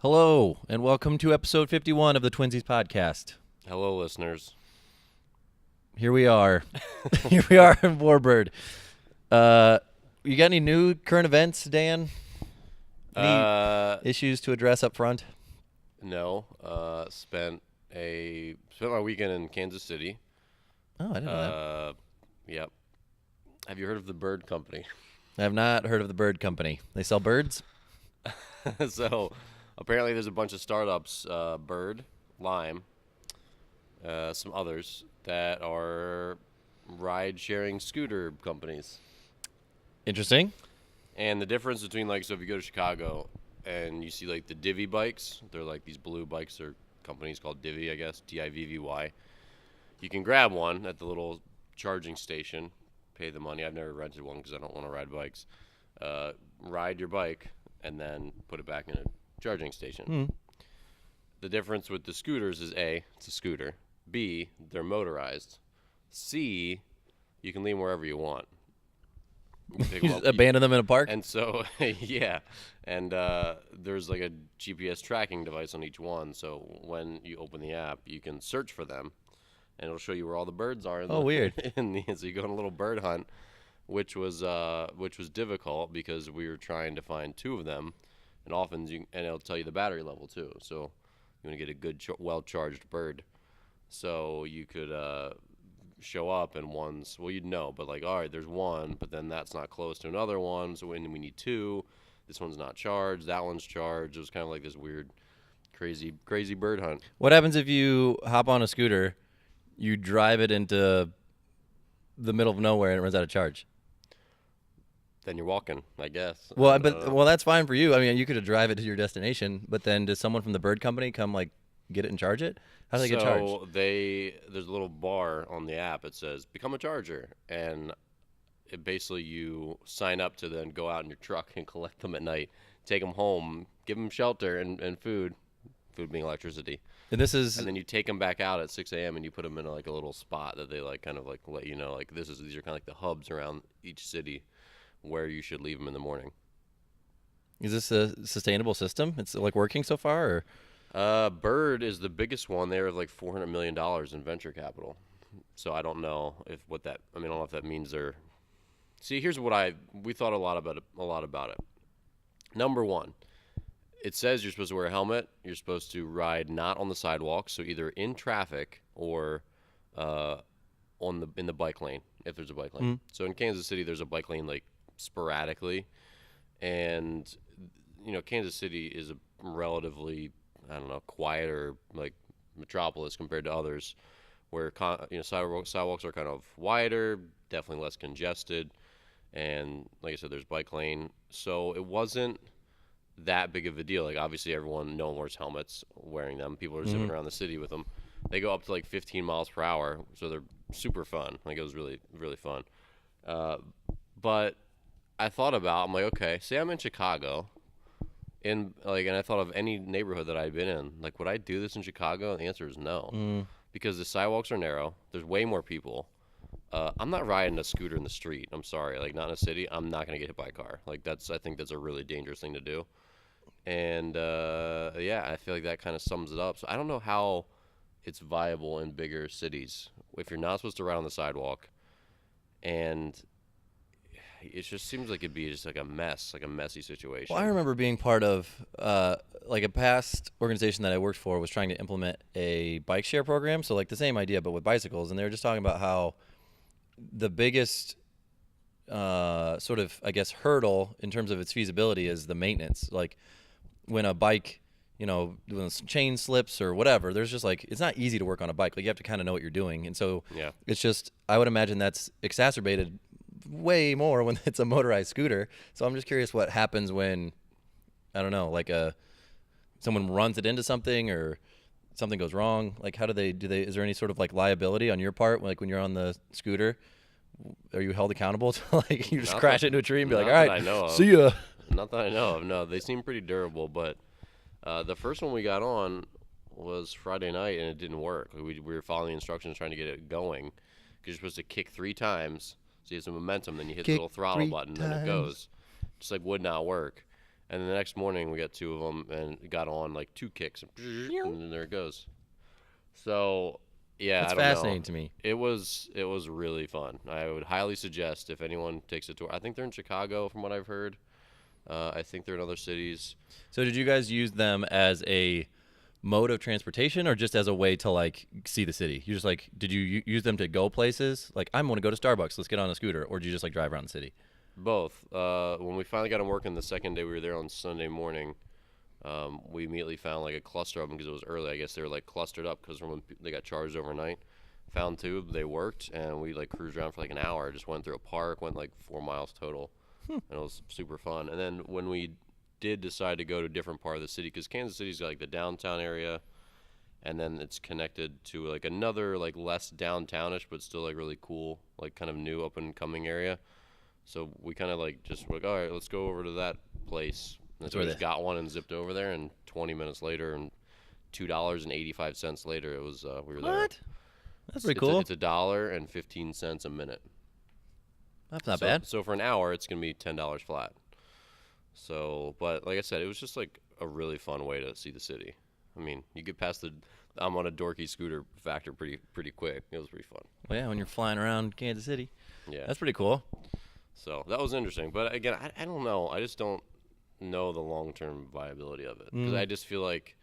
Hello, and welcome to episode 51 of the Twinsies podcast. Hello, listeners. Here we are. Here we are in Warbird. You got any new current events, Dan? Any issues to address up front? No. Spent my weekend in Kansas City. Oh, I didn't know that. Yep. Have you heard of the Bird Company? I have not heard of the Bird Company. They sell birds? So, apparently there's a bunch of startups, Bird, Lime, some others, that are ride-sharing scooter companies. Interesting. And the difference between, so if you go to Chicago and you see, the Divvy bikes, they're these blue bikes, they're companies called Divvy, I guess, D-I-V-V-Y. You can grab one at the little charging station, pay the money. I've never rented one because I don't want to ride bikes. Ride your bike and then put it back in a charging station. The difference with the scooters is A, it's a scooter. B, they're motorized. C, you can leave them wherever you want. You just abandon them in a park? And so, yeah. And there's a GPS tracking device on each one. So when you open the app, you can search for them. And it'll show you where all the birds are. Weird. So you go on a little bird hunt, which was difficult because we were trying to find two of them. And often, and it'll tell you the battery level, too. So you want to get a good, well-charged bird. So you could show up and you'd know, but all right, there's one, but then that's not close to another one, so we need two. This one's not charged, that one's charged. It was kind of this weird, crazy bird hunt. What happens if you hop on a scooter, you drive it into the middle of nowhere and it runs out of charge? Then you're walking, I guess. Well, that's fine for you. I mean, you could drive it to your destination, but then does someone from the bird company come get it and charge it? How do they get charged? So there's a little bar on the app. It says become a charger, and it basically you sign up to then go out in your truck and collect them at night, take them home, give them shelter and food being electricity. And then you take them back out at 6 a.m. and you put them in a little spot that they let you know these are kind of the hubs around each city where you should leave them in the morning. Is this a sustainable system? It's working so far, or? Bird is the biggest one. They have $400 million in venture capital. So I don't know I don't know if that means they're. See, here's what we thought a lot about it. Number one, it says you're supposed to wear a helmet. You're supposed to ride not on the sidewalk, so either in traffic or in the bike lane if there's a bike lane. So in Kansas City, there's a bike lane sporadically, and Kansas City is a relatively quieter metropolis compared to others, where sidewalks are kind of wider, definitely less congested, and like I said, there's bike lane, so it wasn't that big of a deal. Obviously, no one wears helmets wearing them. People are zipping around the city with them. They go up to 15 miles per hour, so they're super fun. It was really, really fun. But I thought I'm okay, say I'm in Chicago. And I thought of any neighborhood that I'd been in. Would I do this in Chicago? And the answer is no. Because the sidewalks are narrow. There's way more people. I'm not riding a scooter in the street. I'm sorry. Not in a city. I'm not going to get hit by a car. I think that's a really dangerous thing to do. And, I feel like that kind of sums it up. So I don't know how it's viable in bigger cities if you're not supposed to ride on the sidewalk. And it just seems like it'd be just a mess, a messy situation. Well, I remember being part of a past organization that I worked for was trying to implement a bike share program. So the same idea, but with bicycles. And they were just talking about how the biggest hurdle in terms of its feasibility is the maintenance. When a bike, when the chain slips or whatever, there's just it's not easy to work on a bike. You have to kind of know what you're doing. And so it's just, I would imagine that's exacerbated way more when it's a motorized scooter. So I'm just curious what happens when, I don't know, someone runs it into something or something goes wrong. How do they, is there any sort of liability on your part? When you're on the scooter, are you held accountable to you just crash into a tree and be all right, see ya? Not that I know of. No, they seem pretty durable, but the first one we got on was Friday night and it didn't work. We were following the instructions trying to get it going because you're supposed to kick 3 times. So you have some momentum, then you hit the little throttle button, and then it goes. Just would not work. And then the next morning we got 2 of them and got on like 2 kicks, and then there it goes. So yeah, That's I don't fascinating know. to me. It was really fun. I would highly suggest if anyone takes a tour. I think they're in Chicago from what I've heard. I think they're in other cities. So did you guys use them as a mode of transportation or just as a way to like see the city? You just like, did you use them to go places? Like, I'm going to go to Starbucks, let's get on a scooter. Or did you just like drive around the city? Both. When we finally got them working the second day we were there on Sunday morning, we immediately found like a cluster of them because it was early. I guess they were like clustered up because when they got charged overnight. Found 2, they worked, and we like cruised around for like an hour. Just went through a park, went like 4 miles total, and it was super fun. And then when we did decide to go to a different part of the city, because Kansas City's got like the downtown area, and then it's connected to like another like less downtownish but still like really cool, like kind of new up and coming area. So we kind of like just were like, all right, let's go over to that place. And so we just got one and zipped over there, and 20 minutes later and $2.85 later, it was we were there. What? That's pretty cool. It's $1.15 a minute. That's not bad. So for an hour, it's gonna be $10 flat. So, but like I said, it was just like a really fun way to see the city. I mean, you get past the I'm on a dorky scooter factor pretty quick. It was pretty fun. Well, yeah, when you're flying around Kansas City. Yeah. That's pretty cool. So that was interesting. But again, I don't know. I just don't know the long-term viability of it. Because I just feel like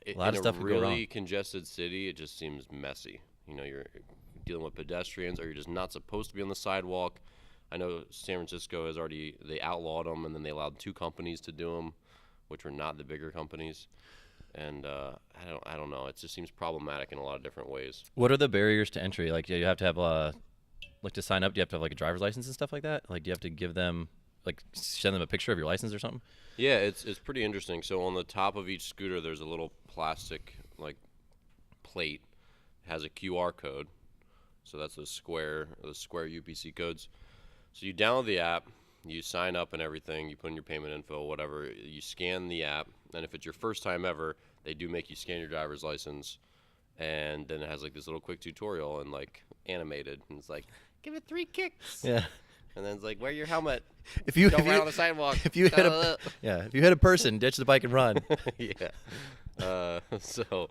a lot of stuff in a could go wrong. really congested city, it just seems messy. You know, you're dealing with pedestrians, or you're just not supposed to be on the sidewalk. I know San Francisco has already, they outlawed them, and then they allowed 2 companies to do them, which were not the bigger companies. And I don't know. It just seems problematic in a lot of different ways. What are the barriers to entry? Like, you have to have like to sign up. Do you have to have like a driver's license and stuff like that? Like, do you have to give them like send them a picture of your license or something? Yeah, it's pretty interesting. So on the top of each scooter, there's a little plastic like plate. It has a QR code. So that's the square UPC codes. So you download the app, you sign up and everything, you put in your payment info, whatever, you scan the app, and if it's your first time ever, they do make you scan your driver's license, and then it has like this little quick tutorial and like animated, and it's like, give it 3 kicks. Yeah. And then it's like, wear your helmet. If you Don't run on the sidewalk. If you hit a person, ditch the bike and run. Yeah. So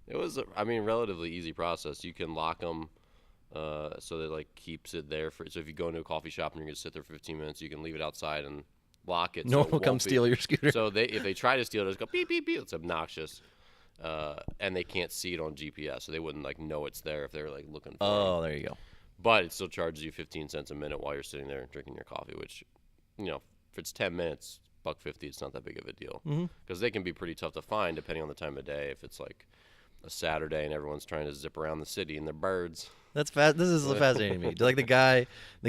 it was, relatively easy process. You can lock them. So that like keeps it there so if you go into a coffee shop and you're gonna sit there for 15 minutes, you can leave it outside and lock it. No one will come steal your scooter. So if they try to steal it, just go beep beep beep. It's obnoxious, and they can't see it on GPS, so they wouldn't like know it's there if they were like looking for it. Oh, there you go. But it still charges you 15 cents a minute while you're sitting there drinking your coffee, which, if it's 10 minutes, $1.50, it's not that big of a deal because they can be pretty tough to find depending on the time of day. If it's like a Saturday and everyone's trying to zip around the city in their birds. This is fascinating to me. Like the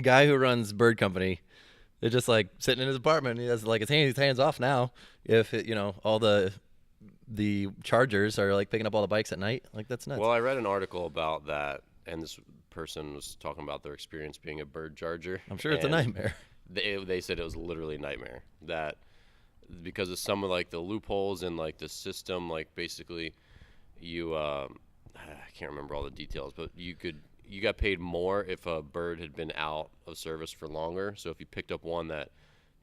guy who runs Bird Company, they're just like sitting in his apartment. He has like his hands off now. If all the chargers are like picking up all the bikes at night, like that's nuts. Well, I read an article about that, and this person was talking about their experience being a bird charger. I'm sure it's a nightmare. They said it was literally a nightmare. That because of some of like the loopholes in like the system, like basically you I can't remember all the details, but you got paid more if a bird had been out of service for longer. So if you picked up one that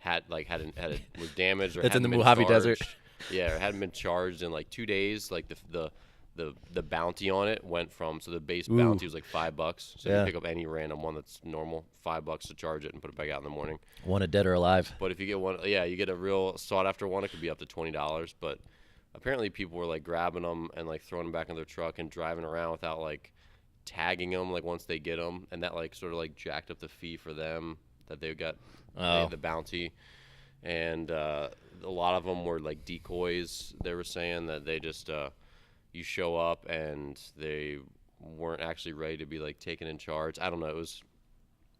was damaged or that's in the hadn't been Mojave charged, Desert. Yeah, or hadn't been charged in like 2 days, like the bounty on it went from, so the base bounty was like $5. So if you pick up any random one that's normal, $5 to charge it and put it back out in the morning. One a dead or alive. But if you get one, you get a real sought after one, it could be up to $20. But apparently people were like grabbing them and like throwing them back in their truck and driving around without like tagging them like once they get them, and that like sort of like jacked up the fee for them that they got the bounty. And a lot of them were like decoys. They were saying that they just you show up and they weren't actually ready to be like taken in charge. I don't know. It was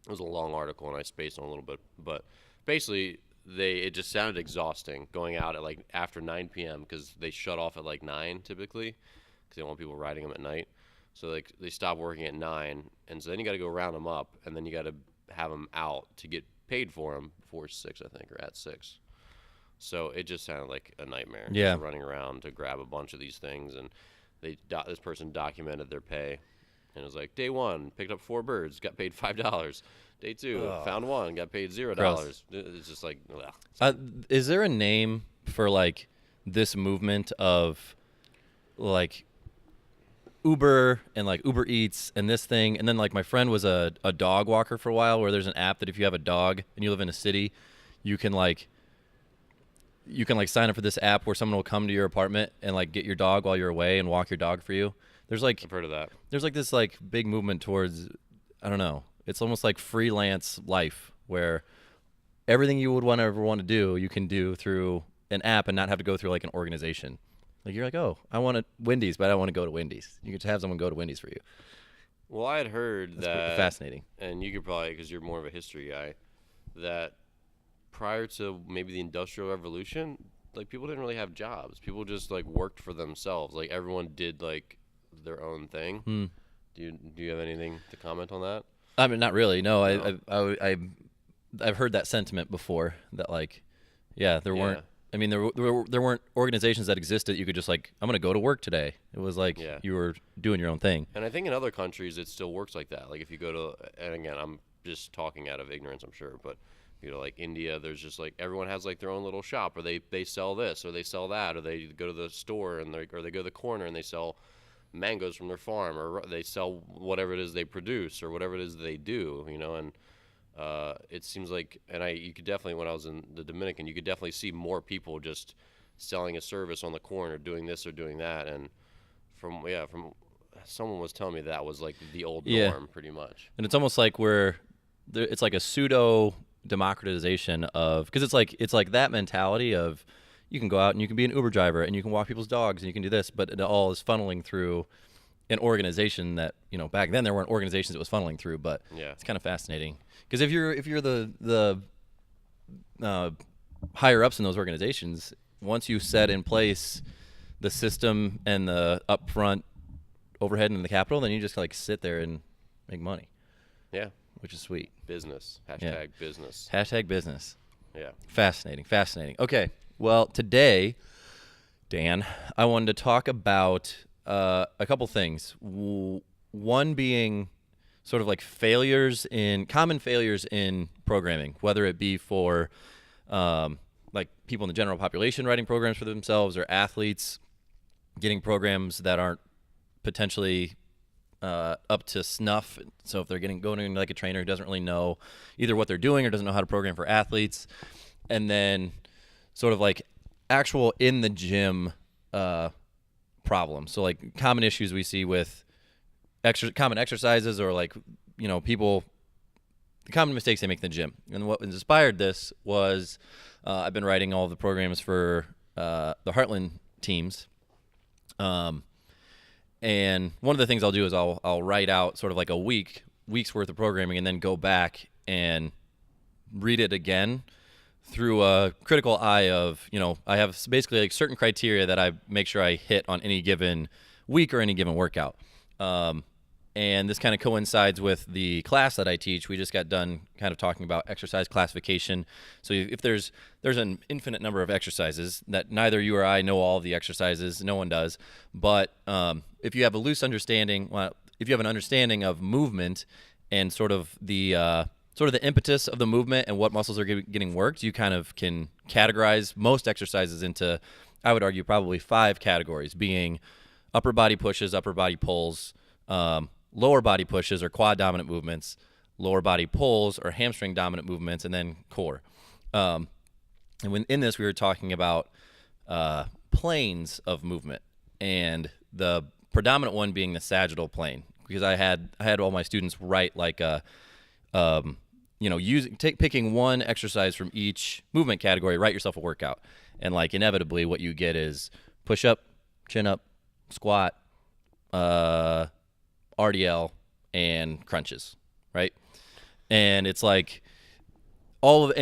a long article and I spaced on a little bit, but basically it just sounded exhausting going out at like after 9 p.m. because they shut off at like 9 typically because they want people riding them at night. So like they stop working at 9, and so then you got to go round them up, and then you got to have them out to get paid for them before 6, I think, or at 6. So it just sounded like a nightmare. Yeah, just running around to grab a bunch of these things, and this person documented their pay, and it was like day 1 picked up 4 birds, got paid $5. Day 2, found one, got paid $0. Gross. It's just like, ugh. Is there a name for like this movement of like Uber and like Uber Eats and this thing? And then like my friend was a dog walker for a while, where there's an app that if you have a dog and you live in a city, you can sign up for this app where someone will come to your apartment and like get your dog while you're away and walk your dog for you. There's like, I've heard of that. There's like this like big movement towards, I don't know, it's almost like freelance life where everything you would ever want to do, you can do through an app and not have to go through like an organization. Like you're like, oh, I want a Wendy's, but I don't want to go to Wendy's. You could have someone go to Wendy's for you. Well, I had heard That's that, fascinating. and you could probably, because you're more of a history guy, that prior to maybe the Industrial Revolution, like people didn't really have jobs. People just like worked for themselves. Like everyone did like their own thing. Do you have anything to comment on that? I mean, not really. No, I've heard that sentiment before. That like, yeah, there weren't. I mean, there weren't organizations that existed. You could just like, I'm gonna go to work today. It was like you were doing your own thing. And I think in other countries it still works like that. Like if you go to, and again, I'm just talking out of ignorance, I'm sure, but you know, like India, there's just like everyone has like their own little shop, or they sell this, or they sell that, or they go to the store or they go to the corner and they sell mangoes from their farm, or they sell whatever it is they produce or whatever it is they do, you know. And it seems like, and you could definitely, when I was in the Dominican, you could definitely see more people just selling a service on the corner, doing this or doing that. And from someone was telling me that was like the old norm pretty much. And it's almost like it's like a pseudo democratization of, because it's like that mentality of you can go out and you can be an Uber driver and you can walk people's dogs and you can do this, but it all is funneling through an organization that, you know, back then there weren't organizations it was funneling through, but it's kind of fascinating because if you're the higher ups in those organizations, once you set in place the system and the upfront overhead in the capital, then you just like sit there and make money. Yeah. Which is sweet. Business. Hashtag business. Hashtag business. Yeah. Fascinating. Okay. Well, today, Dan, I wanted to talk about a couple things. One being sort of like common failures in programming, whether it be for like people in the general population writing programs for themselves, or athletes getting programs that aren't potentially up to snuff. So if they're going into like a trainer who doesn't really know either what they're doing or doesn't know how to program for athletes, and then sort of like actual in the gym problems. So like common issues we see with common exercises, or like, you know, the common mistakes they make in the gym. And what inspired this was I've been writing all of the programs for the Heartland teams. And one of the things I'll do is I'll write out sort of like a week's worth of programming, and then go back and read it again through a critical eye of, you know, I have basically like certain criteria that I make sure I hit on any given week or any given workout. And this kind of coincides with the class that I teach. We just got done kind of talking about exercise classification. So if there's an infinite number of exercises that neither you or I know all of the exercises, no one does. But if you have a loose understanding, if you have an understanding of movement and sort of the impetus of the movement and what muscles are getting worked, you kind of can categorize most exercises into, I would argue, probably 5 categories, being upper body pushes, upper body pulls, lower body pushes or quad dominant movements, lower body pulls or hamstring dominant movements, and then core. And in this, we were talking about planes of movement, and the predominant one being the sagittal plane, because I had all my students write like picking one exercise from each movement category, write yourself a workout, and like inevitably what you get is push up, chin up, squat, RDL, and crunches, right? And it's like left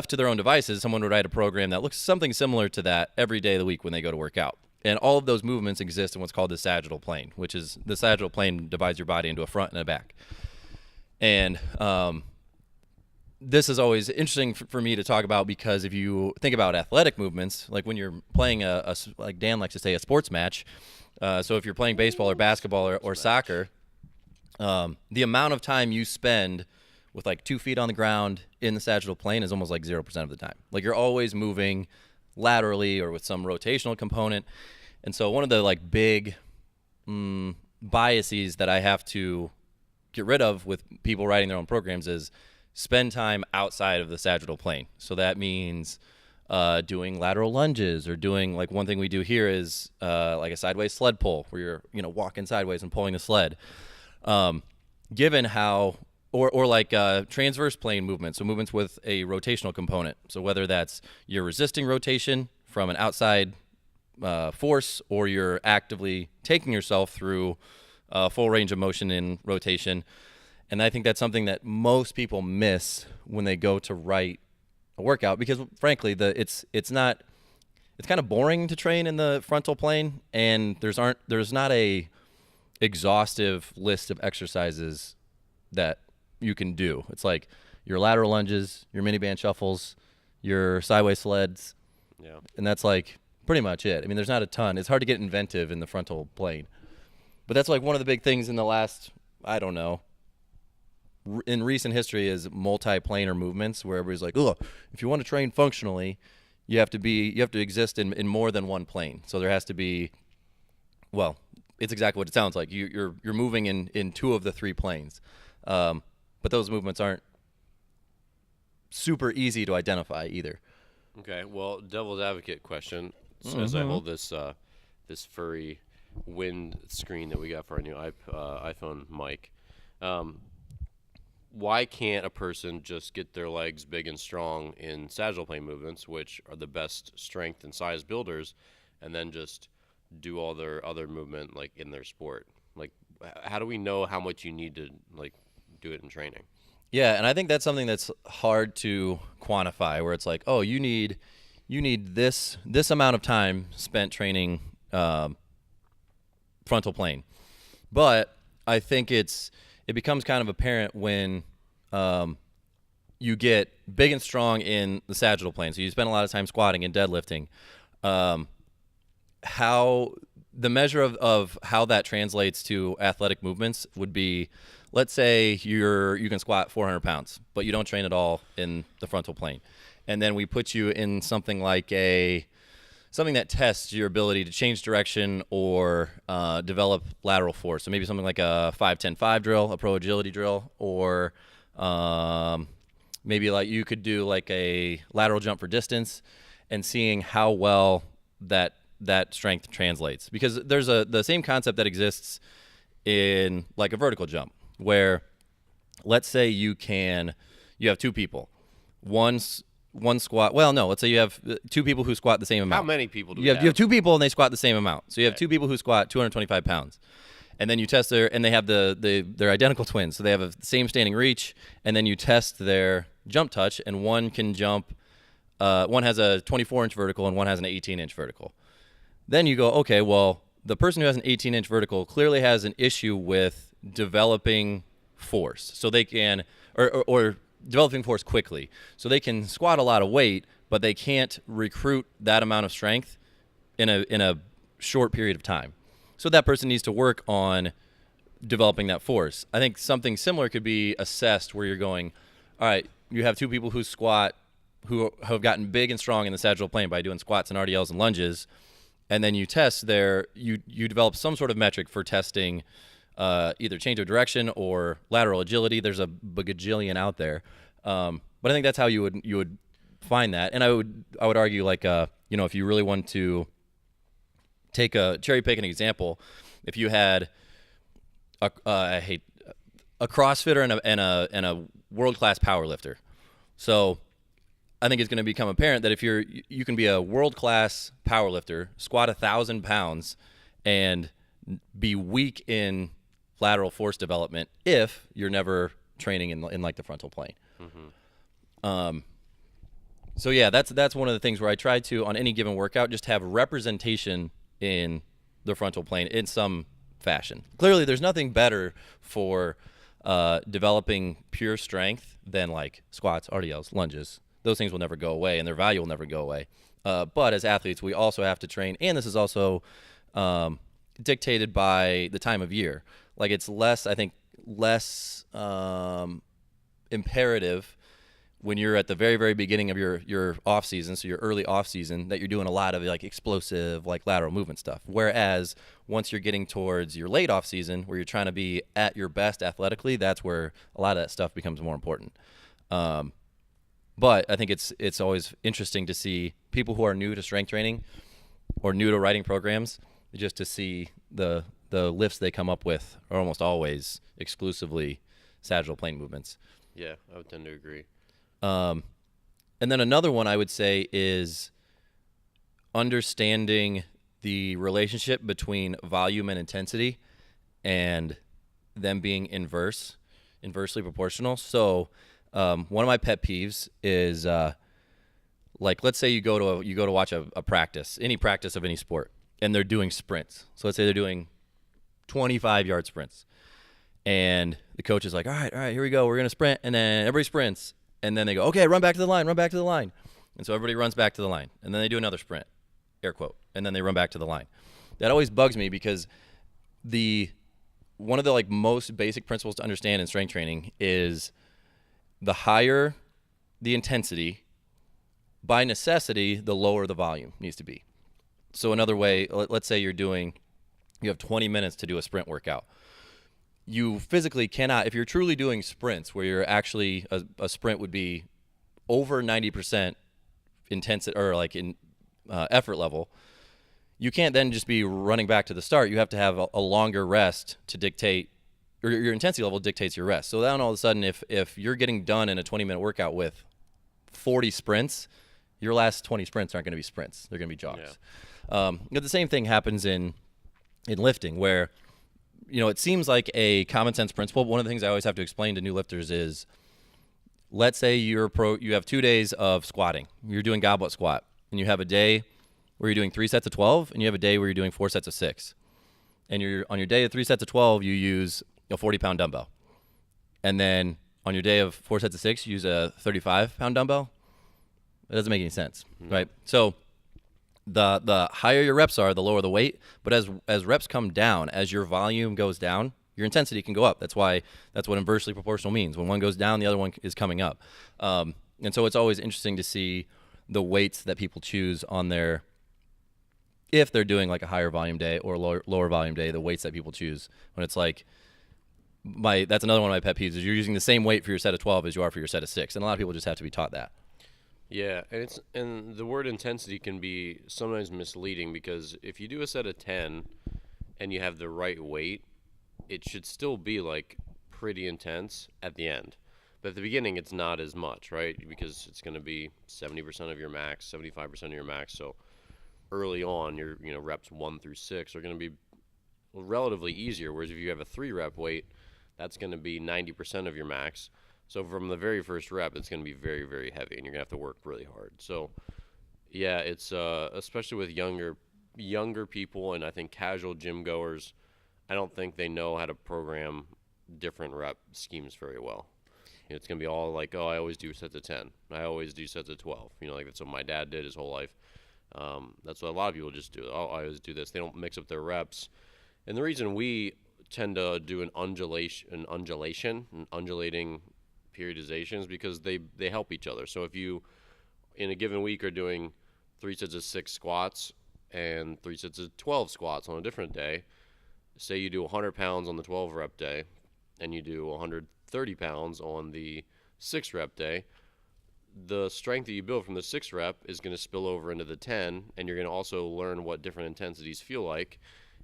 to their own devices, someone would write a program that looks something similar to that every day of the week when they go to work out. And all of those movements exist in what's called the sagittal plane, which is the sagittal plane divides your body into a front and a back. And this is always interesting for me to talk about, because if you think about athletic movements, like when you're playing like Dan likes to say, a sports match. So if you're playing baseball or basketball or soccer, the amount of time you spend with like 2 feet on the ground in the sagittal plane is almost like 0% of the time. Like you're always moving laterally or with some rotational component. And so one of the like big biases that I have to get rid of with people writing their own programs is spend time outside of the sagittal plane. So that means doing lateral lunges, or doing, like, one thing we do here is like a sideways sled pull where you're walking sideways and pulling the sled. Given how or like transverse plane movements, so movements with a rotational component. So whether that's you're resisting rotation from an outside force, or you're actively taking yourself through full range of motion in rotation. And I think that's something that most people miss when they go to write a workout, because frankly, it's kind of boring to train in the frontal plane, and there's not a exhaustive list of exercises that you can do. It's like your lateral lunges, your mini band shuffles, your sideways sleds, and that's like pretty much it. I mean, there's not a ton. It's hard to get inventive in the frontal plane, but that's like one of the big things in the last, I don't know, in recent history is multi-planar movements, where everybody's like, oh, if you want to train functionally, you have to exist in more than one plane. So there has to be, well, it's exactly what it sounds like. You're moving in 2 of the 3 planes. But those movements aren't super easy to identify either. Okay, well, devil's advocate question. So as I hold this furry wind screen that we got for our new iPhone mic, why can't a person just get their legs big and strong in sagittal plane movements, which are the best strength and size builders, and then just do all their other movement like in their sport? Like, how do we know how much you need to like do it in training? Yeah, and I think that's something that's hard to quantify, where it's like, oh, you need this amount of time spent training frontal plane. But I think it becomes kind of apparent when you get big and strong in the sagittal plane. So you spend a lot of time squatting and deadlifting. How the measure of how that translates to athletic movements would be, let's say you can squat 400 pounds, but you don't train at all in the frontal plane. And then we put you in something like something that tests your ability to change direction or develop lateral force. So maybe something like a 5-10-5 drill, a pro agility drill, or maybe like you could do like a lateral jump for distance, and seeing how well that strength translates. Because there's the same concept that exists in like a vertical jump, where let's say you have 2 people, one squat. Well, no, let's say you have 2 people who squat the same amount. How many people do you have? You have 2 people and they squat the same amount. So you have 2 people who squat 225 pounds, and then you test and they have they're identical twins, so they have the same standing reach, and then you test their jump touch, and one can jump. One has a 24-inch vertical and one has an 18-inch vertical. Then you go, okay, well, the person who has an 18-inch vertical clearly has an issue with developing force, so they can or developing force quickly, so they can squat a lot of weight, but they can't recruit that amount of strength in a short period of time. So that person needs to work on developing that force. I think something similar could be assessed, where you're going, all right, you have 2 people who have gotten big and strong in the sagittal plane by doing squats and RDLs and lunges, and then you test you develop some sort of metric for testing either change of direction or lateral agility. There's a bagajillion out there, but I think that's how you would find that. And I would argue, like, if you really want to cherry pick an example, if you had a CrossFitter and a world-class powerlifter, so I think it's going to become apparent that if you can be a world-class powerlifter, squat 1,000 pounds, and be weak in lateral force development if you're never training in like the frontal plane. Mm-hmm. So yeah, that's one of the things where I try to, on any given workout, just have representation in the frontal plane in some fashion. Clearly, there's nothing better for developing pure strength than like squats, RDLs, lunges. Those things will never go away, and their value will never go away. But as athletes, we also have to train, and this is also dictated by the time of year. Like, it's less, I think, less imperative when you're at the very, very beginning of your off season, so your early off season, that you're doing a lot of like explosive, like lateral movement stuff. Whereas once you're getting towards your late off season, where you're trying to be at your best athletically, that's where a lot of that stuff becomes more important. But I think it's always interesting to see people who are new to strength training or new to writing programs, just to see the lifts they come up with are almost always exclusively sagittal plane movements. Yeah, I would tend to agree. And then another one I would say is understanding the relationship between volume and intensity and them being inversely proportional. So one of my pet peeves is like, let's say you go to watch a practice, any practice of any sport, and they're doing sprints. So let's say they're doing 25-yard sprints. And the coach is like, all right, here we go. We're going to sprint. And then everybody sprints. And then they go, okay, run back to the line. And so everybody runs back to the line. And then they do another sprint, air quote. And then they run back to the line. That always bugs me because one of the like most basic principles to understand in strength training is the higher the intensity, by necessity, the lower the volume needs to be. So another way, let's say you have 20 minutes to do a sprint workout. You physically cannot, if you're truly doing sprints where you're actually, a sprint would be over 90% intensity or like in effort level, you can't then just be running back to the start. You have to have a longer rest to dictate, or your intensity level dictates your rest. So then all of a sudden, if you're getting done in a 20-minute workout with 40 sprints, your last 20 sprints aren't going to be sprints. They're going to be jogs. Yeah. But the same thing happens in lifting where, it seems like a common sense principle. But one of the things I always have to explain to new lifters is, let's say you have 2 days of squatting. You're doing goblet squat, and you have a day where you're doing 3 sets of 12, and you have a day where you're doing 4 sets of 6. And on your day of 3 sets of 12, you use a 40-pound dumbbell. And then on your day of 4 sets of 6, you use a 35-pound dumbbell. It doesn't make any sense, right? So the higher your reps are, the lower the weight. But as reps come down, as your volume goes down, your intensity can go up. That's what inversely proportional means. When one goes down, the other one is coming up. And so it's always interesting to see the weights that people choose on their, if they're doing like a higher volume day or lower volume day, the weights that people choose. When it's like, that's another one of my pet peeves, is you're using the same weight for your set of 12 as you are for your set of 6. And a lot of people just have to be taught that. Yeah, and the word intensity can be sometimes misleading, because if you do a set of 10 and you have the right weight, it should still be like pretty intense at the end. But at the beginning, it's not as much, right? Because it's going to be 70% of your max, 75% of your max. So early on, your reps 1 through 6 are going to be relatively easier. Whereas if you have a 3-rep weight, that's going to be 90% of your max. So from the very first rep, it's going to be very, very heavy, and you're going to have to work really hard. So, yeah, it's especially with younger people, and I think casual gym goers, I don't think they know how to program different rep schemes very well. It's going to be all like, oh, I always do sets of 10. I always do sets of 12. Like that's what my dad did his whole life. That's what a lot of people just do. Oh, I always do this. They don't mix up their reps. And the reason we tend to do an undulating periodizations, because they help each other. So if you in a given week are doing 3 sets of 6 squats and 3 sets of 12 squats on a different day, say you do 100 pounds on the 12 rep day and you do 130 pounds on the 6 rep day, the strength that you build from the 6 rep is going to spill over into the 10, and you're going to also learn what different intensities feel like,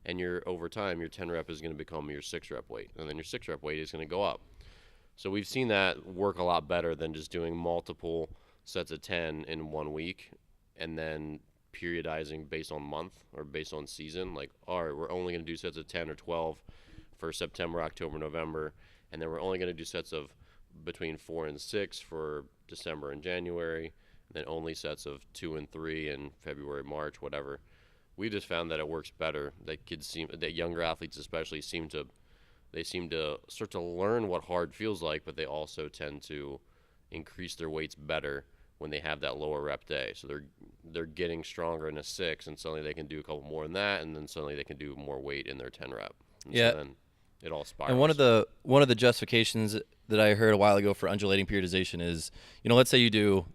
and over time your 10 rep is going to become your 6 rep weight, and then your 6 rep weight is going to go up. So we've seen that work a lot better than just doing multiple sets of 10 in 1 week and then periodizing based on month or based on season. Like, all right, we're only going to do sets of 10 or 12 for September, October, November, and then we're only going to do sets of between 4 and 6 for December and January, and then only sets of 2 and 3 in February, March, whatever. We just found that it works better. That younger athletes especially seem to start to learn what hard feels like, but they also tend to increase their weights better when they have that lower rep day. So they're getting stronger in a 6, and suddenly they can do a couple more than that, and then suddenly they can do more weight in their 10 rep. And yeah. So then it all spirals. And one of the justifications that I heard a while ago for undulating periodization is, let's say you do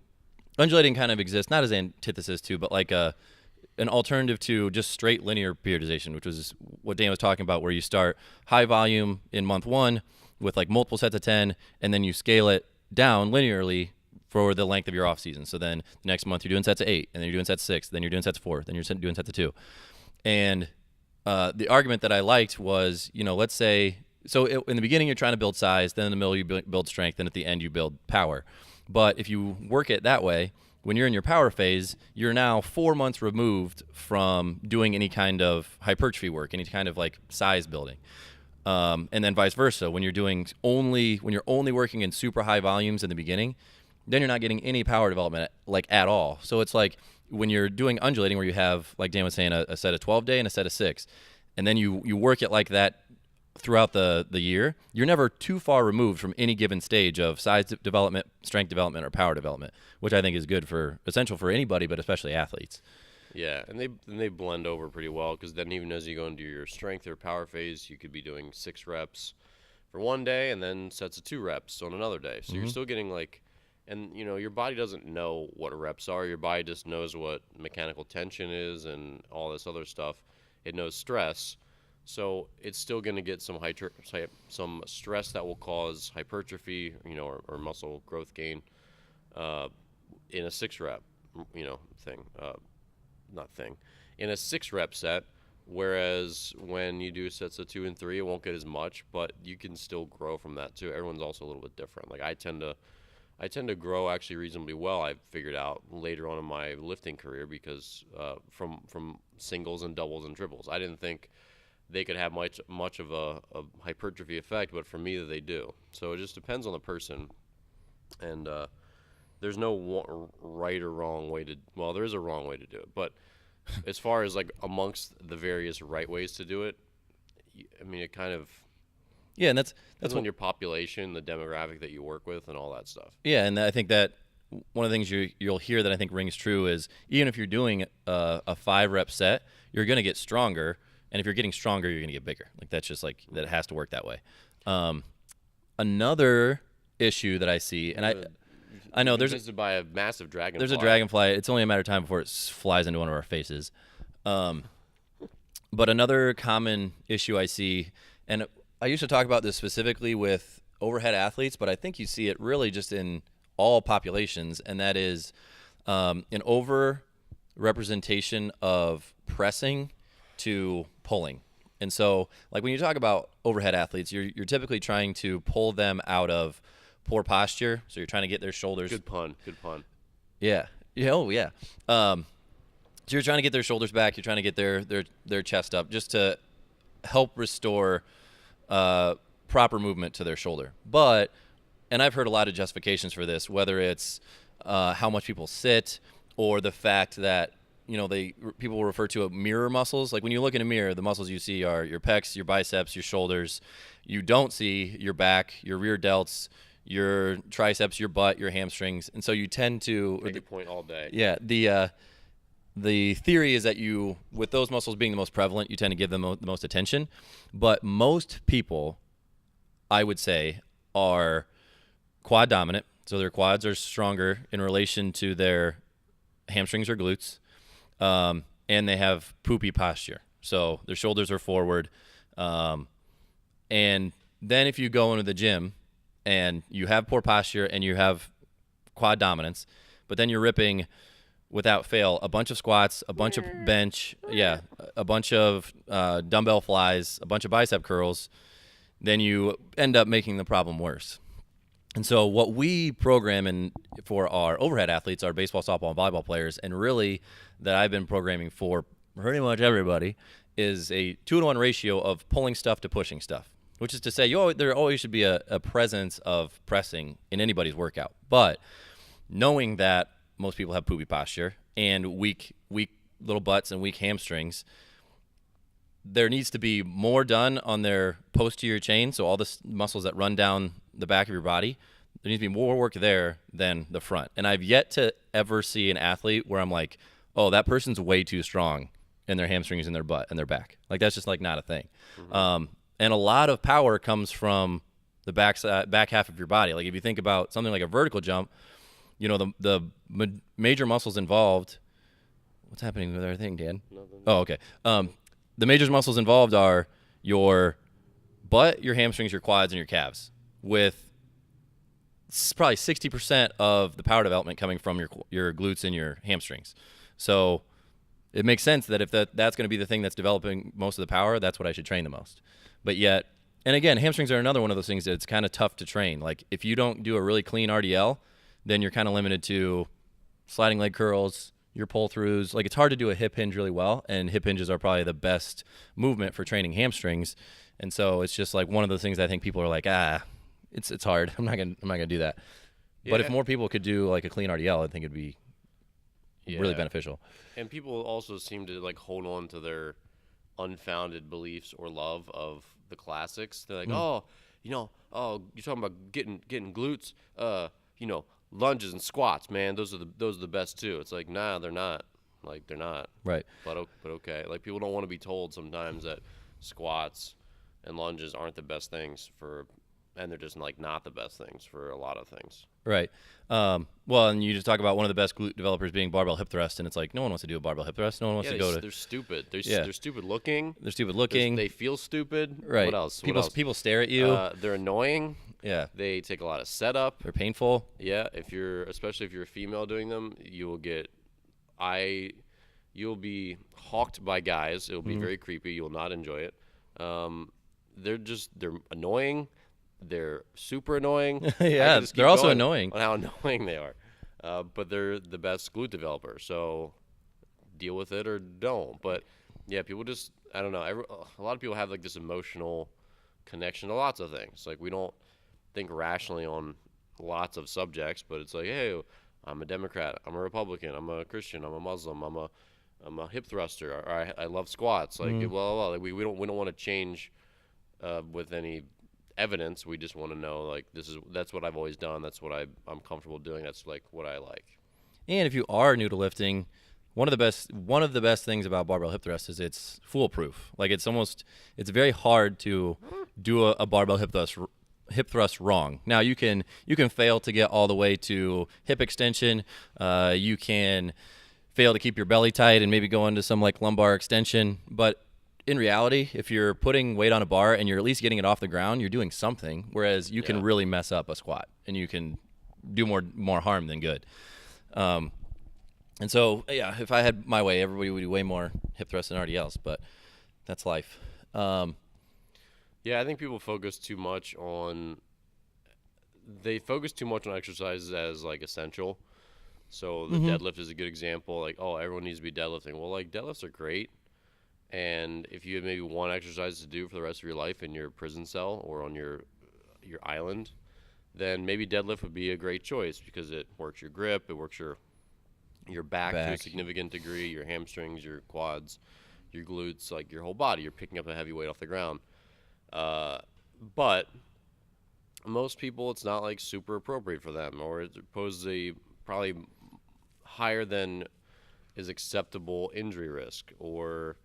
undulating kind of exists not as an antithesis to, but like an alternative to just straight linear periodization, which was what Dan was talking about, where you start high volume in month 1 with like multiple sets of 10, and then you scale it down linearly for the length of your off season. So then the next month you're doing sets of 8, and then you're doing sets of 6, then you're doing sets of 4, then you're doing sets of 2. And the argument that I liked was, let's say, in the beginning you're trying to build size, then in the middle you build strength, and at the end you build power. But if you work it that way, when you're in your power phase, you're now 4 months removed from doing any kind of hypertrophy work, any kind of like size building. And then vice versa, when you're only working in super high volumes in the beginning, then you're not getting any power development like at all. So it's like when you're doing undulating, where you have, like Dan was saying, a set of 12-day and a set of 6, and then you work it like that throughout the year, you're never too far removed from any given stage of size development, strength development, or power development, which I think is essential for anybody, but especially athletes. Yeah, and they blend over pretty well, because then even as you go into your strength or power phase, you could be doing 6 reps for one day and then sets of 2 reps on another day. So you're still getting like, and your body doesn't know what reps are. Your body just knows what mechanical tension is and all this other stuff. It knows stress. So it's still going to get some stress that will cause hypertrophy, or muscle growth gain in a 6 rep, in a 6 rep set. Whereas when you do sets of 2 and 3, it won't get as much, but you can still grow from that too. Everyone's also a little bit different. Like I tend to grow actually reasonably well. I've figured out later on in my lifting career, because from singles and doubles and triples, I didn't think they could have much of a hypertrophy effect, but for me they do. So it just depends on the person, and there's no right or wrong way to. Well, there is a wrong way to do it, but as far as like amongst the various right ways to do it, I mean, it kind of. Yeah, and that's on your population, the demographic that you work with, and all that stuff. Yeah, and I think that one of the things you'll hear that I think rings true is, even if you're doing a 5-rep set, you're going to get stronger, and if you're getting stronger, you're going to get bigger. Like that's just like that. It has to work that way. Another issue that I see, and I know there's visited by a massive dragonfly. There's a dragonfly. It's only a matter of time before it flies into one of our faces. But another common issue I see, and I used to talk about this specifically with overhead athletes, but I think you see it really just in all populations, and that is an over-representation of pressing to pulling. And so, like when you talk about overhead athletes, you're typically trying to pull them out of poor posture. So you're trying to get their shoulders. Good pun. Yeah. Oh, yeah. So you're trying to get their shoulders back. You're trying to get their chest up, just to help restore proper movement to their shoulder. And I've heard a lot of justifications for this, whether it's how much people sit, or the fact that people will refer to mirror muscles. Like when you look in a mirror, the muscles you see are your pecs, your biceps, your shoulders. You don't see your back, your rear delts, your triceps, your butt, your hamstrings. And so you tend to make a point all day. Yeah, the theory is that with those muscles being the most prevalent, you tend to give them the most attention. But most people, I would say, are quad dominant. So their quads are stronger in relation to their hamstrings or glutes. And they have poopy posture. So their shoulders are forward. And then if you go into the gym and you have poor posture and you have quad dominance, but then you're ripping without fail a bunch of squats, a bunch of bench, a bunch of dumbbell flies, a bunch of bicep curls, then you end up making the problem worse. And so what we program for our overhead athletes, our baseball, softball, and volleyball players, and really that I've been programming for pretty much everybody, is a 2-to-1 ratio of pulling stuff to pushing stuff, which is to say there always should be a presence of pressing in anybody's workout. But knowing that most people have poopy posture and weak little butts and weak hamstrings, there needs to be more done on their posterior chain, so all the muscles that run down the back of your body. There needs to be more work there than the front. And I've yet to ever see an athlete where I'm like, oh, that person's way too strong in their hamstrings and their butt and their back. Like that's just like not a thing. Mm-hmm. And a lot of power comes from the back half of your body. Like if you think about something like a vertical jump, you know, the major muscles involved. What's happening with our thing, Dan? Nothing. Oh, okay. The major muscles involved are your butt, your hamstrings, your quads, and your calves, with probably 60% of the power development coming from your glutes and your hamstrings. So it makes sense that if that's going to be the thing that's developing most of the power, that's what I should train the most. But yet, and again, hamstrings are another one of those things that's kind of tough to train. Like if you don't do a really clean RDL, then you're kind of limited to sliding leg curls, your pull throughs. Like it's hard to do a hip hinge really well, and hip hinges are probably the best movement for training hamstrings. And so it's just like one of those things I think people are like, it's hard. I'm not gonna do that. Yeah. But if more people could do like a clean RDL, I think it'd be really beneficial. And people also seem to like hold on to their unfounded beliefs or love of the classics. They're like, you're talking about getting glutes, lunges and squats, man. Those are the best too. It's like, nah, they're not. Like they're not. Right. But okay. Like people don't want to be told sometimes that squats and lunges aren't the best things and they're just like not the best things for a lot of things. Right. Well, and you just talk about one of the best glute developers being barbell hip thrust, and it's like no one wants to do a barbell hip thrust. No one wants to go to. They're stupid. They're stupid looking. They're stupid looking. They feel stupid. Right. What else? People stare at you. They're annoying. Yeah. They take a lot of setup. They're painful. Yeah. Especially if you're a female doing them, you'll be hawked by guys. It'll be very creepy. You'll not enjoy it. They're annoying. They're super annoying. Yeah, they're also annoying. On how annoying they are. But they're the best glute developer. So deal with it or don't. But yeah, people just, I don't know. A lot of people have like this emotional connection to lots of things. Like we don't think rationally on lots of subjects, but it's like, hey, I'm a Democrat, I'm a Republican, I'm a Christian, I'm a Muslim, I'm a hip thruster, or I love squats. Like blah, blah, blah. Like, we don't want to change with any evidence. We just want to know like that's what I've always done. That's what I'm comfortable doing. That's like what I like. And if you are new to lifting, one of the best things about barbell hip thrust is it's foolproof. Like it's very hard to do a barbell hip thrust wrong. Now you can fail to get all the way to hip extension. You can fail to keep your belly tight and maybe go into some like lumbar extension. But in reality, if you're putting weight on a bar and you're at least getting it off the ground, you're doing something. Whereas you can really mess up a squat and you can do more harm than good. And so, yeah, if I had my way, everybody would do way more hip thrusts than RDLs, but that's life. Yeah, I think people focus too much on exercises as like essential. So the deadlift is a good example. Like, oh, everyone needs to be deadlifting. Well, like deadlifts are great. And if you had maybe one exercise to do for the rest of your life in your prison cell or on your island, then maybe deadlift would be a great choice because it works your grip, it works your back to a significant degree, your hamstrings, your quads, your glutes, like your whole body. You're picking up a heavy weight off the ground. But most people, it's not like super appropriate for them, or it poses a probably higher than is acceptable injury risk, or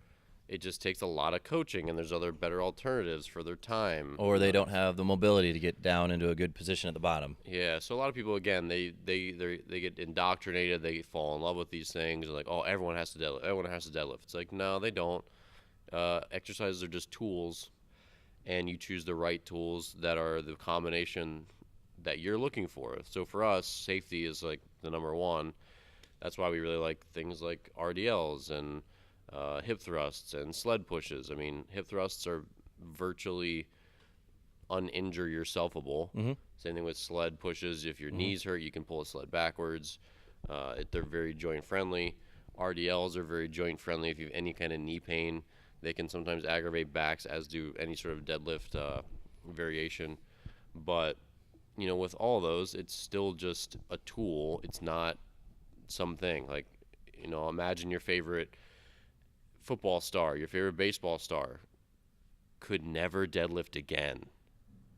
it just takes a lot of coaching and there's other better alternatives for their time. Or they don't have the mobility to get down into a good position at the bottom. Yeah, so a lot of people, again, they get indoctrinated, they fall in love with these things, and like, oh, everyone has to deadlift. It's like, no, they don't. Exercises are just tools, and you choose the right tools that are the combination that you're looking for. So for us, safety is like the number one. That's why we really like things like RDLs and hip thrusts and sled pushes. I mean, hip thrusts are virtually uninjure yourselfable. Same thing with sled pushes. If your knees hurt, you can pull a sled backwards. They're very joint friendly. RDLs are very joint friendly. If you have any kind of knee pain, they can sometimes aggravate backs, as do any sort of deadlift variation. But you know, with all those, it's still just a tool. It's not something like, you know, imagine your favorite football star, your favorite baseball star could never deadlift again.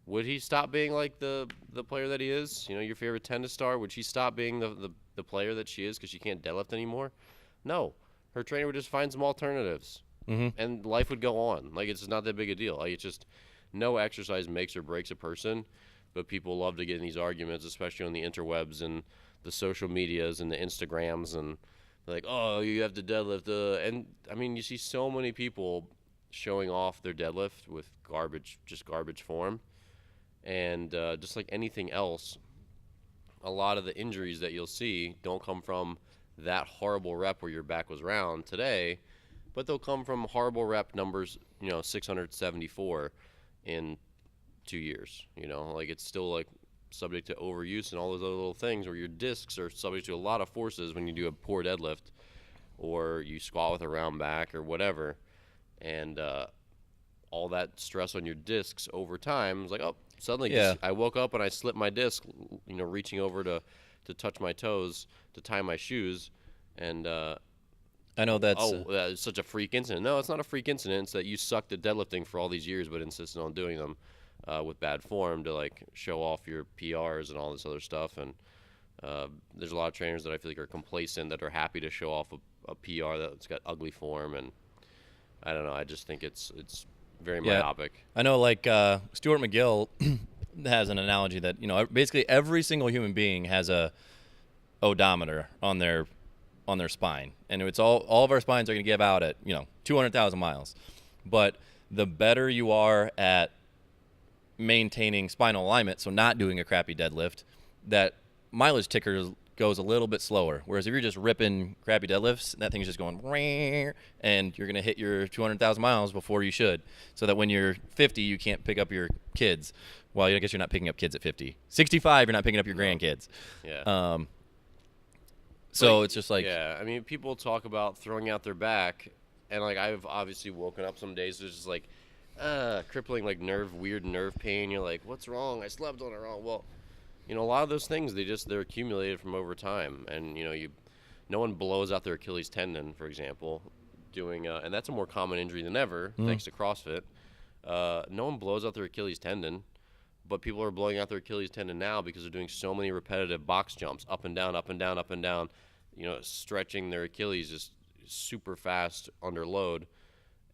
Would he stop being like the player that he is? You know, your favorite tennis star, would she stop being the player that she is because she can't deadlift anymore? No. Her trainer would just find some alternatives. and life would go on. Like, it's not that big a deal. Like, it's just no exercise makes or breaks a person, but people love to get in these arguments, especially on the interwebs and the social medias and the Instagrams, and like, oh, you have to deadlift. And I mean, you see so many people showing off their deadlift with garbage form. And just like anything else, a lot of the injuries that you'll see don't come from that horrible rep where your back was round today, but they'll come from horrible rep numbers, 674 in 2 years. Like, it's still like subject to overuse and all those other little things where your discs are subject to a lot of forces when you do a poor deadlift or you squat with a round back or whatever. And all that stress on your discs over time is like, oh, suddenly I woke up and I slipped my disc, reaching over to touch my toes to tie my shoes. And I know that's that's such a freak incident. No, it's not a freak incident. It's that you sucked at deadlifting for all these years but insisted on doing them with bad form to like show off your PRs and all this other stuff. And there's a lot of trainers that I feel like are complacent, that are happy to show off a PR that's got ugly form. And I don't know. I just think it's very myopic. I know, like Stuart McGill has an analogy that basically every single human being has a odometer on their spine, and it's all of our spines are going to give out at 200,000 miles. But the better you are at maintaining spinal alignment, so not doing a crappy deadlift, that mileage ticker goes a little bit slower. Whereas if you're just ripping crappy deadlifts, that thing's just going, and you're going to hit your 200,000 miles before you should. So that when you're 50, you can't pick up your kids. Well, I guess you're not picking up kids at 50. 65, you're not picking up your grandkids. Yeah. So it's just like... Yeah, I mean, people talk about throwing out their back, and like I've obviously woken up some days, there's just like crippling like weird nerve pain. You're like, what's wrong? I slept on it wrong. Well, a lot of those things, they're accumulated from over time. And, no one blows out their Achilles tendon, for example, doing, and that's a more common injury than ever, thanks to CrossFit. No one blows out their Achilles tendon, but people are blowing out their Achilles tendon now because they're doing so many repetitive box jumps, up and down, up and down, up and down, stretching their Achilles just super fast under load.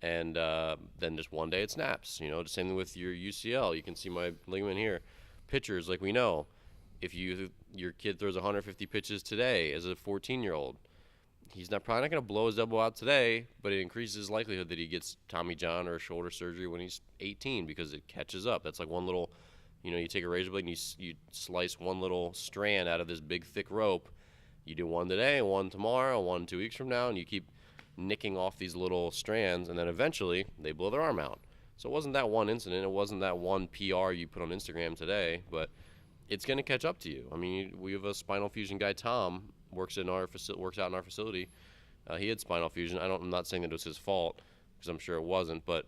And then just one day it snaps. The same thing with your UCL. You can see my ligament here. Pitchers, like we know, if your kid throws 150 pitches today as a 14-year-old, he's probably not going to blow his elbow out today, but it increases his likelihood that he gets Tommy John or shoulder surgery when he's 18 because it catches up. That's like one little, you take a razor blade and you slice one little strand out of this big thick rope. You do one today, one tomorrow, one 2 weeks from now, and you keep nicking off these little strands, and then eventually they blow their arm out. So it wasn't that one incident. It wasn't that one PR you put on Instagram today, but it's going to catch up to you. I mean, we have a spinal fusion guy, Tom, works out in our facility. He had spinal fusion. I'm not saying that it was his fault, because I'm sure it wasn't, but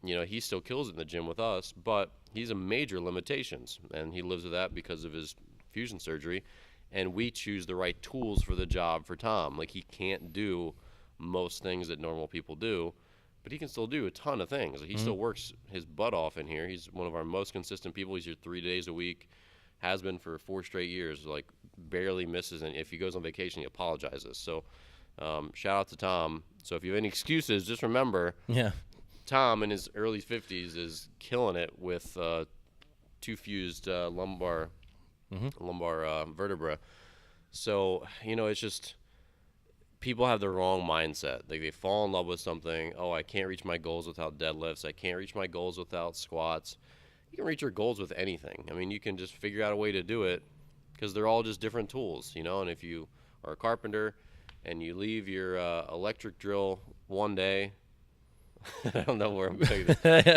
he still kills it in the gym with us, but he's a major limitations, and he lives with that because of his fusion surgery, and we choose the right tools for the job for Tom. Like, he can't do most things that normal people do, but he can still do a ton of things. He still works his butt off in here. He's one of our most consistent people. He's here 3 days a week, has been for 4 straight years, like barely misses. And if he goes on vacation, he apologizes. So shout out to Tom. So if you have any excuses, just remember, Tom in his early 50s is killing it with 2 fused lumbar vertebra. So, it's just... people have the wrong mindset. Like, they fall in love with something. Oh, I can't reach my goals without deadlifts. I can't reach my goals without squats. You can reach your goals with anything. I mean, you can just figure out a way to do it because they're all just different tools, And if you are a carpenter and you leave your electric drill one day, I don't know where I'm going.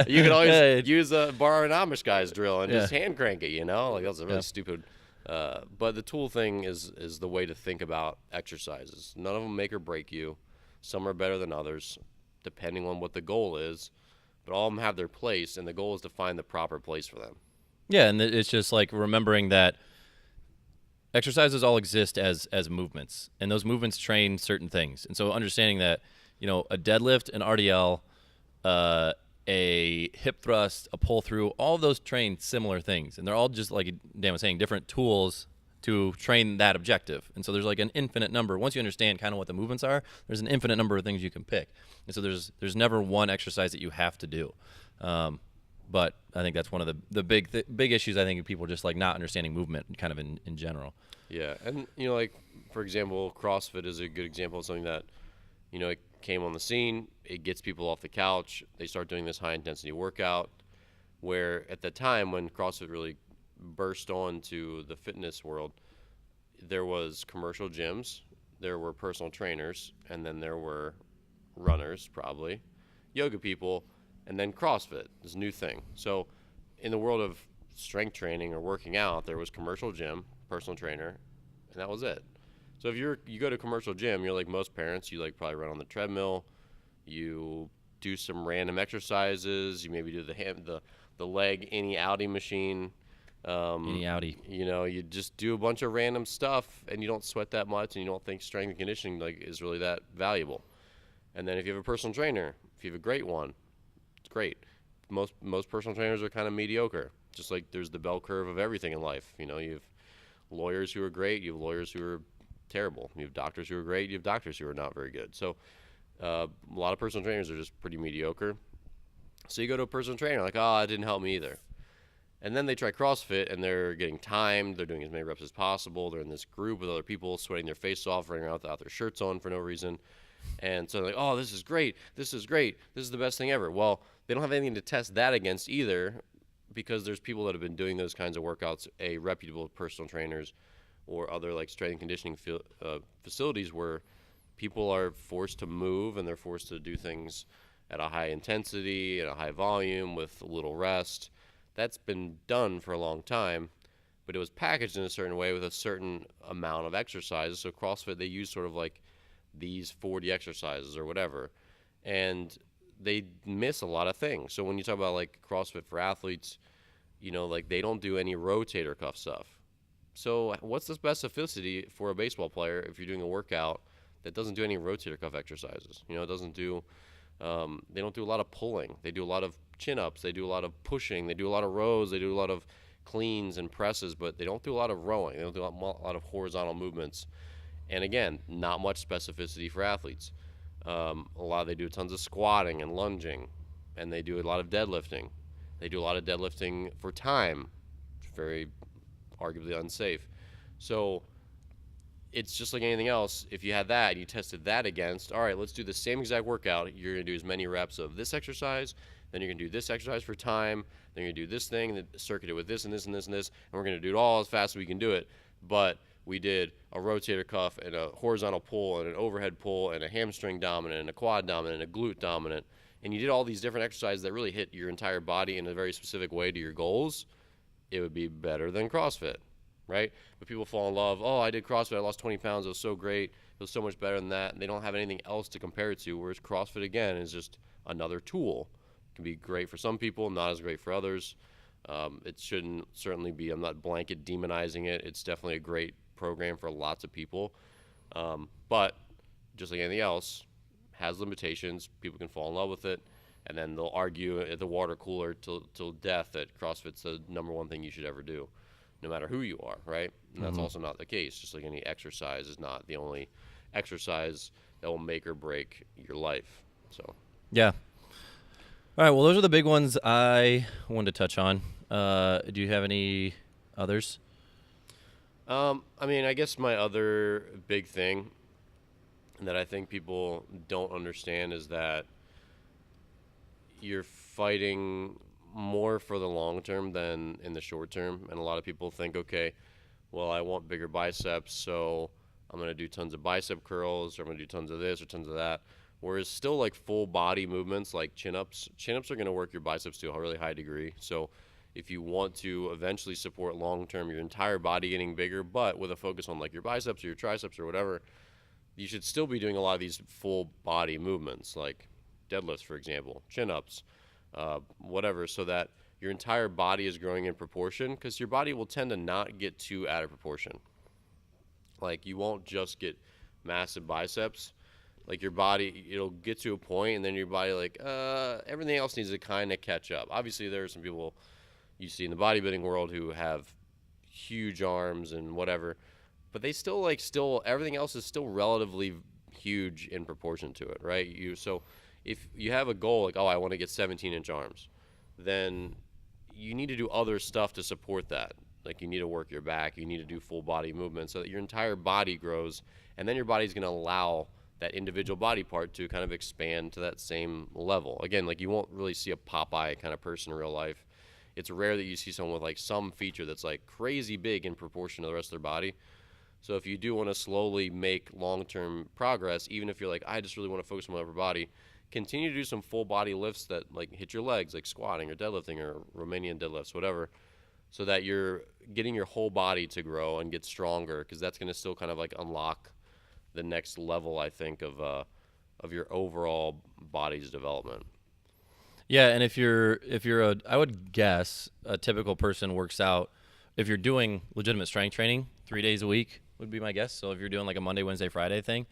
You can always borrow an Amish guy's drill and just hand crank it, Like, that's a really stupid... but the tool thing is the way to think about exercises. None of them make or break you. Some are better than others, depending on what the goal is. But all of them have their place, and the goal is to find the proper place for them. Yeah, and it's just like remembering that exercises all exist as movements, and those movements train certain things. And so understanding that, a deadlift, an RDL, a hip thrust, a pull through, all of those train similar things. And they're all just, like Dan was saying, different tools to train that objective. And so there's like an infinite number. Once you understand kind of what the movements are, there's an infinite number of things you can pick. And so there's never one exercise that you have to do. But I think that's one of the big issues. I think of people just like not understanding movement kind of in general. Yeah, and like for example, CrossFit is a good example of something that it came on the scene. It gets people off the couch. They start doing this high intensity workout. Where at the time when CrossFit really burst onto the fitness world, there was commercial gyms, there were personal trainers, and then there were runners, probably yoga people, and then CrossFit, this new thing. So in the world of strength training or working out, there was commercial gym, personal trainer, and that was it. So if you go to a commercial gym, you're like most parents, you like probably run on the treadmill, you do some random exercises, you maybe do the leg innie outie machine. Innie outie. You just do a bunch of random stuff and you don't sweat that much, and you don't think strength and conditioning is really that valuable. And then if you have a personal trainer, if you have a great one, it's great. Most personal trainers are kind of mediocre. Just like there's the bell curve of everything in life. You have lawyers who are great, you have lawyers who are terrible. You have doctors who are great, you have doctors who are not very good. So a lot of personal trainers are just pretty mediocre. So you go to a personal trainer, like, oh, it didn't help me either. And then they try CrossFit, and they're getting timed. They're doing as many reps as possible. They're in this group with other people, sweating their face off, running around without their shirts on for no reason. And so they're like, oh, this is great. This is great. This is the best thing ever. Well, they don't have anything to test that against either, because there's people that have been doing those kinds of workouts, reputable personal trainers or other like strength and conditioning facilities where people are forced to move and they're forced to do things at a high intensity, at a high volume, with a little rest. That's been done for a long time, but it was packaged in a certain way with a certain amount of exercises. So CrossFit, they use sort of like these 40 exercises or whatever, and they miss a lot of things. So when you talk about like CrossFit for athletes, like they don't do any rotator cuff stuff. So what's the specificity for a baseball player if you're doing a workout that doesn't do any rotator cuff exercises? It doesn't do they don't do a lot of pulling. They do a lot of chin-ups. They do a lot of pushing. They do a lot of rows. They do a lot of cleans and presses, but they don't do a lot of rowing. They don't do a lot of horizontal movements. And again, not much specificity for athletes. They do tons of squatting and lunging, and they do a lot of deadlifting. They do a lot of deadlifting for time, very arguably unsafe. So it's just like anything else. If you had that and you tested that against, all right, let's do the same exact workout. You're going to do as many reps of this exercise, then you're going to do this exercise for time, then you're going to do this thing, and then circuit it with this and this and this and this, and we're going to do it all as fast as we can do it. But we did a rotator cuff and a horizontal pull and an overhead pull and a hamstring dominant and a quad dominant and a glute dominant, and you did all these different exercises that really hit your entire body in a very specific way to your goals, it would be better than CrossFit. Right? But people fall in love. Oh, I did CrossFit. I lost 20 pounds. It was so great. It was so much better than that. And they don't have anything else to compare it to, whereas CrossFit, again, is just another tool. It can be great for some people, not as great for others. It shouldn't certainly be. I'm not blanket demonizing it. It's definitely a great program for lots of people. But just like anything else, has limitations. People can fall in love with it. And then they'll argue at the water cooler till death that CrossFit's the number one thing you should ever do, no matter who you are, right? And that's also not the case. Just like any exercise is not the only exercise that will make or break your life. So yeah. All right, well, those are the big ones I wanted to touch on. Do you have any others? I guess my other big thing that I think people don't understand is that you're fighting more for the long term than in the short term. And a lot of people think, okay, well, I want bigger biceps, so I'm going to do tons of bicep curls, or I'm going to do tons of this or tons of that. Whereas still like full body movements like chin-ups are going to work your biceps to a really high degree. So if you want to eventually support long-term your entire body getting bigger, but with a focus on like your biceps or your triceps or whatever, you should still be doing a lot of these full body movements like deadlifts, for example, chin-ups, whatever, so that your entire body is growing in proportion, because your body will tend to not get too out of proportion. Like you won't just get massive biceps. Like your body, it'll get to a point, and then your body like, everything else needs to kind of catch up. Obviously, there are some people you see in the bodybuilding world who have huge arms and whatever, but they still everything else is still relatively huge in proportion to it, right? So if you have a goal like, oh, I want to get 17-inch arms, then you need to do other stuff to support that. Like you need to work your back, you need to do full body movement so that your entire body grows, and then your body's going to allow that individual body part to kind of expand to that same level. Again, like you won't really see a Popeye kind of person in real life. It's rare that you see someone with like some feature that's like crazy big in proportion to the rest of their body. So if you do want to slowly make long-term progress, even if you're like, I just really want to focus on my upper body, continue to do some full body lifts that like hit your legs, like squatting or deadlifting or Romanian deadlifts, whatever, so that you're getting your whole body to grow and get stronger, because that's going to still kind of like unlock the next level, I think, of your overall body's development. Yeah, and if you're I would guess a typical person works out, if you're doing legitimate strength training 3 days a week would be my guess. So if you're doing like a Monday, Wednesday, Friday thing,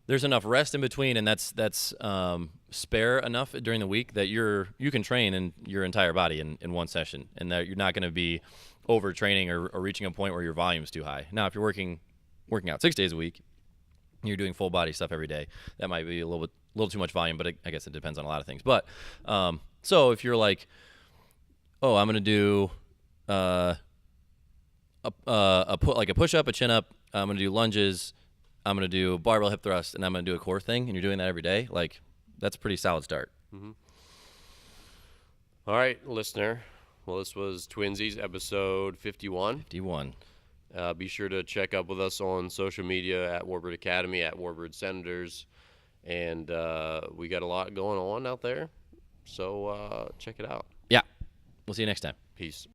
there's enough rest in between, and that's spare enough during the week that you can train in your entire body in one session, and that you're not going to be overtraining or reaching a point where your volume's too high. Now, if you're working out 6 days a week, you're doing full body stuff every day, that might be a little too much volume, but I guess it depends on a lot of things. But so if you're like, oh, I'm going to do a push up, a chin up, I'm going to do lunges, I'm going to do barbell hip thrust, and I'm going to do a core thing, and you're doing that every day, like that's a pretty solid start. Mm-hmm. All right, listener. Well, this was Twinsies, episode 51. Be sure to check up with us on social media at Warbird Academy, at Warbird Senators, and we got a lot going on out there, so check it out. Yeah. We'll see you next time. Peace.